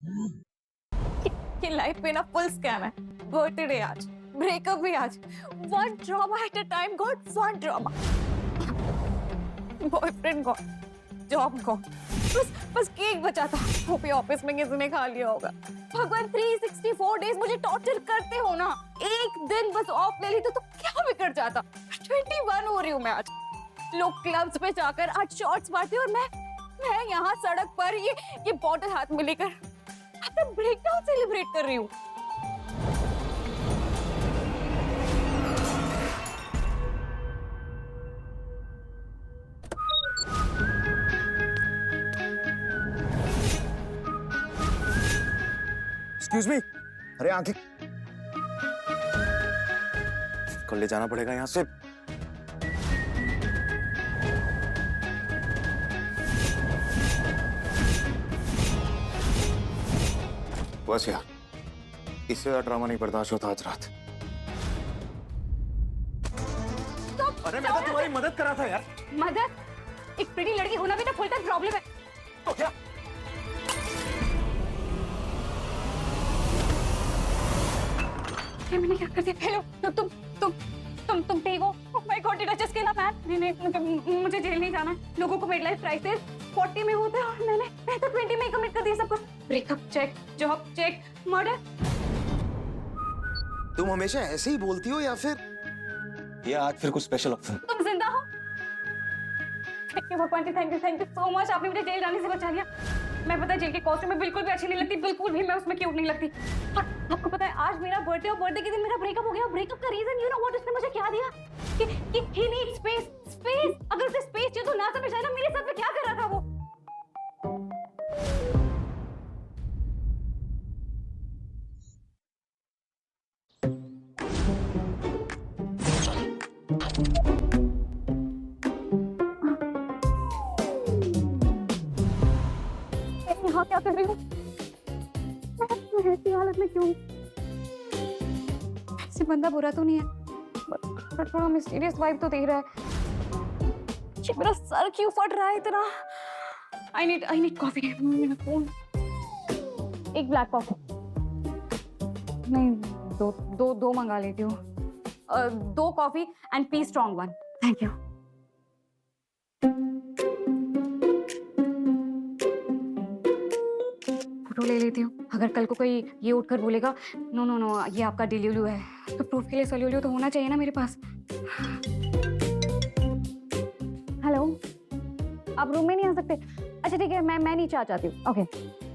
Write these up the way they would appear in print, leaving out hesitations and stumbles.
कि लाइफ पे ना फुल स्कैम है। बर्थडे आज, ब्रेकअप भी आज, one drama at a time, God one drama. Boyfriend God, job God, बस केक बचा था, वो भी ऑफिस में किसी ने खा लिया होगा। भगवान 364 डेज मुझे टॉर्चर करते हो ना, एक दिन बस ऑफ ले ली तो क्या बिगड़ जाता। 21 हो रही हूँ मैं आज। लोग क्लब्स पे जाकर आज शॉट्स मारते और मैं यहाँ सड़क पर ये बॉटल हाथ में लेकर अपना ब्रेकडाउन सेलिब्रेट कर रही हूँ। एक्सक्यूज मी, अरे आंखें कल ले जाना पड़ेगा यहाँ से। बस यार, इससे ज्यादा ड्रामा नहीं बर्दाश्त होता आज रात। अरे मैं तो तुम्हारी मदद कर रहा था यार। मदद? एक प्रीटी लड़की होना भी तो फुल टाइम प्रॉब्लम है। तो क्या? मैंने क्या कर दिया? हेलो, तुम ठीक हो? Oh my God, did I just kill a man? नहीं, मुझे जेल नहीं जाना। लोगों को मिड लाइफ क्राइसिस 40 में होता है और मैं तो 20 में कमिट कर दिया सब कुछ। Breakup check, job check, murder. तुम हमेशा ऐसे ही बोलती हो या फिर ये आज फिर कुछ स्पेशल ऑप्शन? तुम जिंदा हो? थैंक यू भगवान जी, थैंक यू सो मच। आपने मुझे जेल जाने से बचा लिया। मैं पता है जेल के कॉस्ट्यूम में बिल्कुल भी अच्छी नहीं लगती, बिल्कुल भी मैं उसमें क्यूट नहीं लगती। आपको पता है आज मेरा बर्थडे और बर्थडे के दिन मेरा ब्रेकअप हो गया। ब्रेकअप का रीजन यू नो व्हाट, उसने मुझे क्या दिया कि ही नीड स्पेस। अगर उसे स्पेस चाहिए तो ना समझ आया ना मेरे साथ में क्या कर रहा था वो। यहाँ क्या कर रही हूँ मैं? ऐसी हालत में क्यों? ऐसे बंदा बुरा तो नहीं है, पर थोड़ा मिस्टीरियस वाइब तो दे रहा है। ये मेरा सर क्यों फट रहा है इतना? I need coffee. मेरा फोन। एक ब्लैक कॉफी नहीं, दो मंगा लेती हूँ। 2 coffee and please strong one. Thank you. Photo ले लेती हूँ, अगर कल को कोई ये उठकर बोलेगा नो ये आपका डिल्यूलू है, तो प्रूफ के लिए सोल्यूलू तो होना चाहिए ना मेरे पास। हेलो, आप रूम में नहीं आ सकते? अच्छा ठीक है, मैं नीचे आ जाती हूँ। Okay,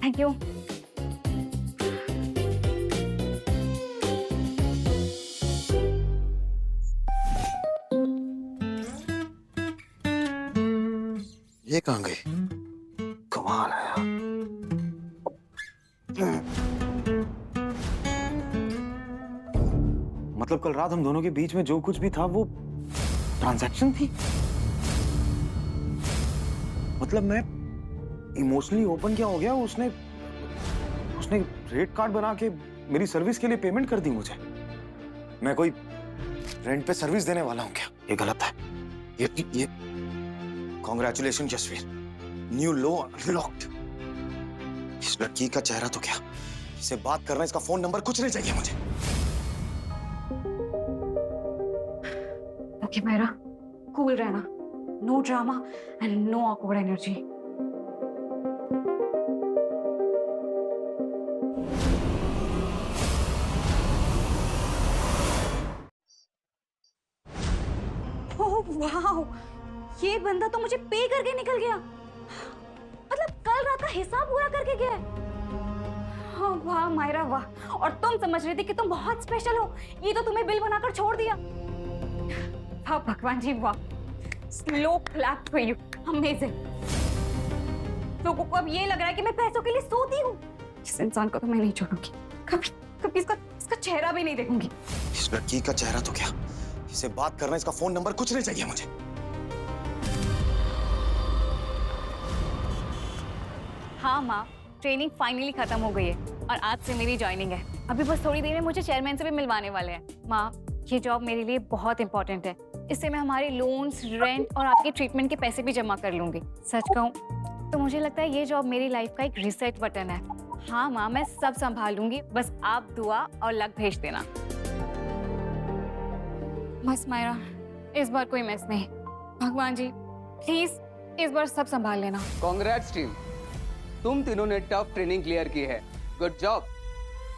thank you. ये कहाँ गई? कमाल है यार। मतलब कल रात हम दोनों के बीच में जो कुछ भी था वो ट्रांजैक्शन थी। मतलब मैं इमोशनली ओपन क्या हो गया, उसने रेट कार्ड बना के मेरी सर्विस के लिए पेमेंट कर दी मुझे। मैं कोई रेंट पे सर्विस देने वाला हूँ क्या? ये गलत है। ये कॉन्ग्रेचुलेशन जसवीर, न्यू लो अनलॉक्ड। इस लड़की का चेहरा तो क्या, इससे बात करना, इसका फोन नंबर कुछ नहीं चाहिए मुझे। ओके मायरा, कूल रहना, no drama and no awkward energy. Oh wow, ये बंदा तो मुझे पे करके निकल गया। मतलब कल रात का हिसाब पूरा करके गया है। हाँ, वाह मायरा वाह। और तुम समझ रही थी कि तुम बहुत स्पेशल हो, ये तो तुम्हें बिल बनाकर छोड़ दिया। वाह भगवान जी वाह, slow clap for you, amazing. लोगों को अब ये लग रहा है कि मैं पैसों के लिए सोती हूँ। इस इंसान को तो मैं नहीं छोड़ूंगी, कभी इसका चेहरा भी नहीं देखूंगी। इस लड़की का चेहरा तो क्या, इससे बात करना, इसका फोन नंबर कुछ नहीं चाहिए मुझे। हाँ माँ, ट्रेनिंग फाइनली खत्म हो गई है और आज से मेरी ज्वाइनिंग है। अभी बस थोड़ी देर में मुझे चेयरमैन से भी मिलवाने वाले हैं। माँ, ये जॉब मेरे लिए बहुत इंपॉर्टेंट है। इससे मैं हमारे लोन्स, रेंट और आपके ट्रीटमेंट के पैसे भी जमा कर लूंगी। सच कहूँ तो मुझे लगता है ये जॉब मेरी लाइफ का एक रीसेट बटन है। हाँ माँ, मैं सब संभाल लूंगी, बस आप दुआ और लक भेज देना। बस मायरा, इस बार कोई मिस नहीं। भगवान जी प्लीज इस बार सब संभाल लेना। कांग्रेट्स टीम, तुम तीनों ने टफ ट्रेनिंग क्लियर की है। Good job.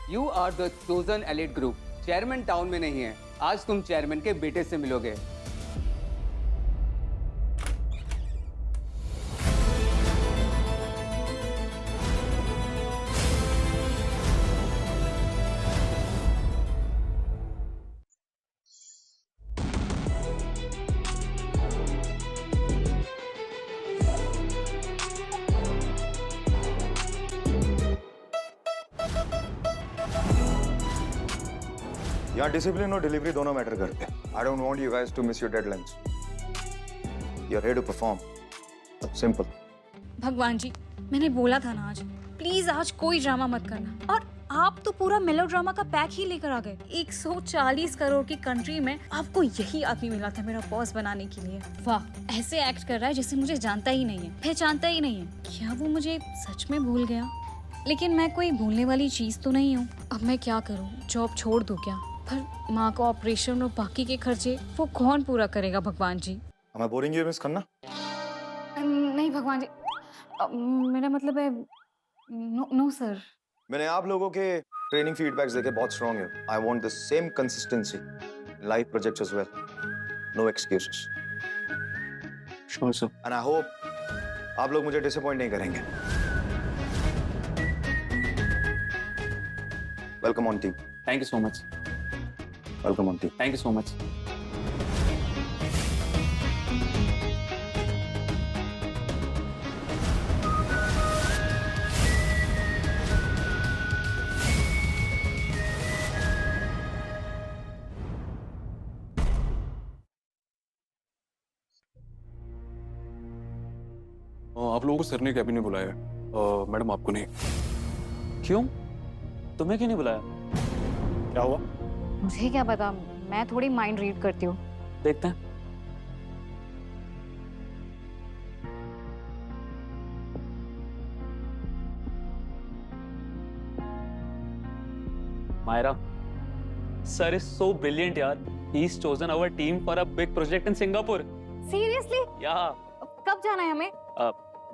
You are the chosen elite group. Chairman town में नहीं है, आज तुम चेयरमैन के बेटे से मिलोगे। यहाँ डिसिप्लिन और डिलीवरी दोनों मैटर करते हैं। I don't want you guys to miss your deadlines. You are here to perform, simple. भगवान जी, मैंने बोला था ना आज, प्लीज आज कोई ड्रामा मत करना। और आप तो पूरा मेलोड्रामा का पैक ही लेकर आ गए। 140 करोड़ की कंट्री में आपको यही आदमी मिला था मेरा बॉस बनाने के लिए। वाह, ऐसे एक्ट कर रहा है जैसे मुझे जानता ही नहीं है, पहचानता ही नहीं है। क्या वो मुझे सच में भूल गया? लेकिन मैं कोई भूलने वाली चीज तो नहीं हूँ। अब मैं क्या करूँ, जॉब छोड़ दूँ क्या? पर माँ का ऑपरेशन और बाकी के खर्चे वो कौन पूरा करेगा? भगवान जी। Am I boring you, miss Khanna? नहीं भगवान जी, मेरा मतलब है नो सर। मैंने आप लोगों के ट्रेनिंग फीडबैक्स देखे, बहुत स्ट्रांग है। I want the same consistency live projects as well, no excuses. Sure sir. And I hope आप लोग मुझे डिसअपॉइंट नहीं करेंगे। Welcome on team. Thank you so much. Welcome on team. Thank you so much. आप लोगों को sir ने cabin में बुलाया है, मैडम आपको नहीं। क्यों? तुम्हें क्यों नहीं बुलाया? क्या हुआ? मुझे क्या पता, मैं थोड़ी माइंड रीड करती हूँ। देखते हैं। Myra, sir is so brilliant, yaar. He's chosen our team for a big project in Singapore. Seriously? Yeah, कब जाना है हमें?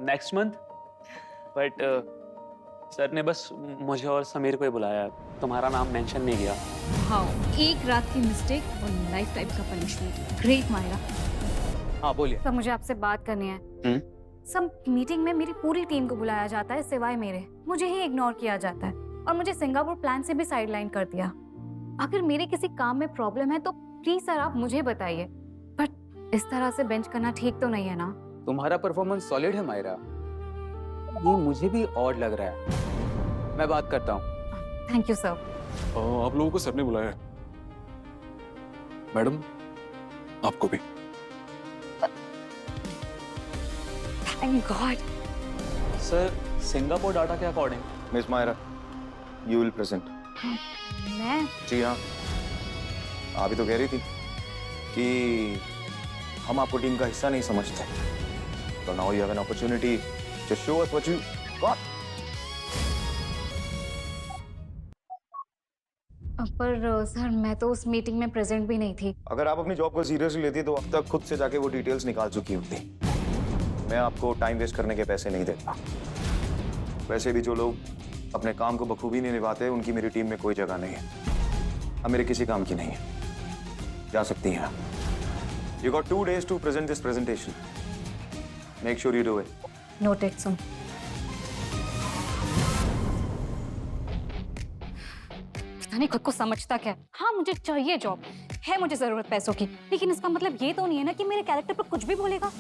next month. But सर ने बस मुझे और समीर को ही बुलाया है, तुम्हारा नाम मेंशन नहीं किया। हाँ, एक रात की मिस्टेक और लाइफ टाइम का पनिशमेंट। ग्रेट मायरा। हाँ बोलिए। सब मुझे आपसे बात करनी है। सब मीटिंग में मेरी पूरी टीम को बुलाया जाता है सिवाय मेरे। मुझे ही इग्नोर किया जाता है और मुझे सिंगापुर प्लान से भी साइडलाइन कर दिया। अगर मेरे किसी काम में प्रॉब्लम है तो प्लीज सर आप मुझे बताइए, बट इस तरह से बेंच करना ठीक तो नहीं है ना? तुम्हारा परफॉर्मेंस सॉलिड है मायरा, ये मुझे भी ऑड लग रहा है। मैं बात करता हूँ। Thank you sir. आप लोगों को सर ने बुलाया है। मैडम आपको भी। Thank god. Sir, Singapore data के according miss Myra, you will present. मैं? जी हाँ, आप ही तो कह रही थी कि हम आपको टीम का हिस्सा नहीं समझते, तो now you have an opportunity to show us what you got. पर सर मैं तो उस मीटिंग में प्रेजेंट भी नहीं थी। अगर आप अपनी जॉब को सीरियसली लेती तो अब तक खुद से जाके वो डिटेल्स निकाल चुकी होती। मैं आपको टाइम वेस्ट करने के पैसे नहीं देता। वैसे भी जो लोग अपने काम को बखूबी नहीं निभाते उनकी मेरी टीम में कोई जगह नहीं है। अब मेरे किसी काम की नहीं है, जा सकती हैं आप। You got 2 days to present this presentation. Make sure you do it. Noted sir. पता नहीं खुद को समझता क्या है। हाँ मुझे चाहिए जॉब, है मुझे जरूरत पैसों की, लेकिन इसका मतलब ये तो नहीं है ना कि मेरे कैरेक्टर पर कुछ भी बोलेगा।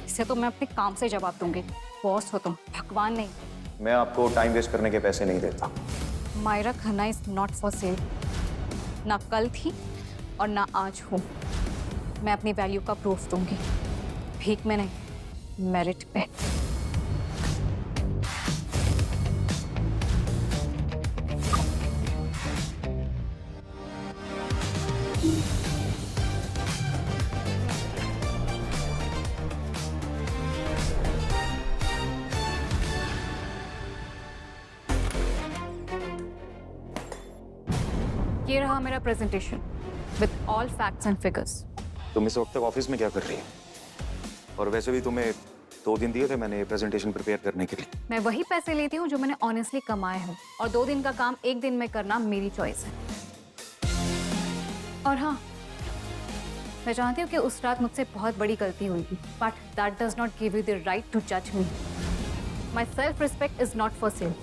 इसे तो मैं अपने काम से जवाब दूंगी। बॉस हो तुम, भगवान नहीं। मैं आपको टाइम वेस्ट करने के पैसे नहीं देता। Myra Khanna is not for sale. ना कल थी और ना आज हूँ। मैं अपनी वैल्यू का प्रूफ दूंगी, भीख में नहीं, मेरिट पे। ये रहा मेरा presentation with all facts and figures. तुम इस वक्त तक ऑफिस में क्या कर रही हो? और वैसे भी तुम्हें 2 दिन दिए थे मैंने प्रेजेंटेशन प्रिपेयर करने के लिए। मैं वही पैसे लेती हूँ जो मैंने ऑनेस्टली कमाए हैं, और 2 दिन का काम 1 दिन में करना मेरी चॉइस है। और हाँ, मैं जानती हूँ कि उस रात मुझसे बहुत बड़ी गलती हुई थी, but that does not give you the right to जज me. My self respect is not for sale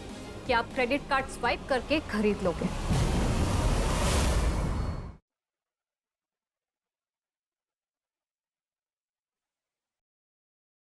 कि आप क्रेडिट कार्ड स्वाइप करके खरीद लोगे।